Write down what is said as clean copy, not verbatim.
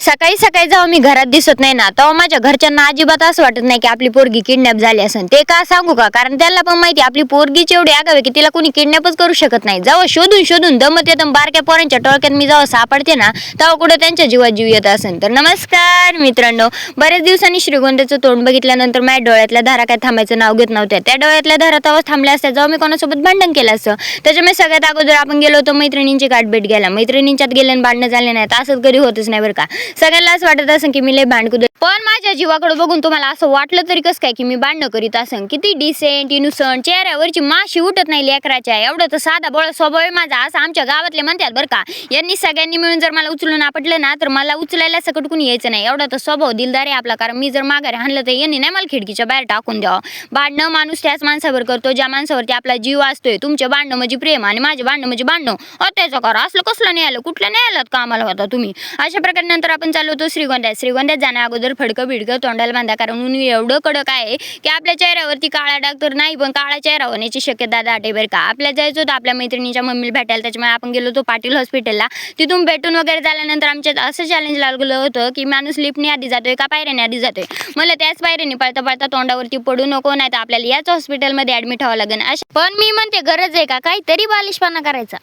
सकाळी सकाळी जेव्हा मी घरात दिसत नाही ना तेव्हा माझ्या घरच्यांना अजिबात असं वाटत नाही की आपली पोरगी किडनॅप झाली असेल. ते का सांगू का, कारण त्यांना पण माहिती आपली पोरगीची एवढी आगाव आहे की तिला कोणी किडनॅपच करू शकत नाही. जेव्हा शोधून शोधून दमत येतं बारक्या पोरांच्या टोळक्यात मी जेव्हा सापडते ना तेव्हा कुठे त्यांच्या जीवात जीव येत असेल. तर नमस्कार मित्रांनो, बऱ्याच दिवसांनी श्रीगोंद्याचं तोंड बघितल्यानंतर माझ्या डोळ्यातल्या धारा काय थांबायचं नाव घेत नव्हत्या. त्या डोळ्यातल्या धारा तेव्हा थांबल्या असत्या जेव्हा मी कोणासोबत भांडण केलं असतं. त्याच्यामुळे सगळ्यात अगोदर आपण गेलो होतो मैत्रिणींची गाठभेट घ्यायला. मैत्रिणींच्यात गेले आणि भांडणं झाले नाही असंच कधी होतच नाही बरं का. सगळ्यांना असं वाटत असं की मी लय भांडकुद, पण माझ्या जीवाकडे बघून तुम्हाला असं वाटलं तरी कसं काय की मी भांडणं करीत असं. किती डिसेंट इनोसंट, चेहऱ्यावरची माशी उठत नाही लेकराच्या. एवढं तर साधा बोळा स्वभाव आहे माझा, असं आमच्या गावातले म्हणतात बरं का. यांनी सगळ्यांनी मिळून जर मला उचलून आपटलं ना तर मला उचलायला सकट कुणी यायचं नाही. एवढा तर स्वभाव दिलदार आहे आपला, कारण मी जर माघारी हाणलं तर यांनी नाही मला खिडकीच्या बाहेर टाकून द्यावं. भांडणं माणूस त्याच माणसावर करतो ज्या माणसावरती आपला जीव असतोय. तुमचे भांडणं म्हणजे प्रेम आणि माझे भांडणं म्हणजे भांडणं. त्याचं करा असलं कसलं नाही आलं, कुठल्या नाही आलात का आम्हाला होता तुम्ही. अशा प्रकारे नंतर आपण चालू होतो श्रीगोंद्यात जाण्या अगोदर फडकं बिडकं तोंडाला बांधा, कारण ऊन एवढं कडक आहे की आपल्या चेहऱ्यावरती काळा डाग तर नाही पण काळा चेहरा होण्याची शक्यता दाट बरं का. आपल्या जायचं होतं आपल्या मैत्रिणीच्या मम्मीला भेटायला, त्याच्यामुळे आपण गेलो होतो पाटील हॉस्पिटलला. तिथून भेटून वगैरे झाल्यानंतर आमच्यात असं चॅलेंज लागलं होतं की माणूस लिफ्टने आधी जातोय का पायऱ्याने आधी जातोय. मला त्याच पायऱ्याने पळता पळता तोंडावरती पडू नको, नाही तर आपल्याला याच हॉस्पिटलमध्ये ऍडमिट व्हावं लागेल. पण मी म्हणते गरज आहे का काहीतरी बालिशपणा करायचा.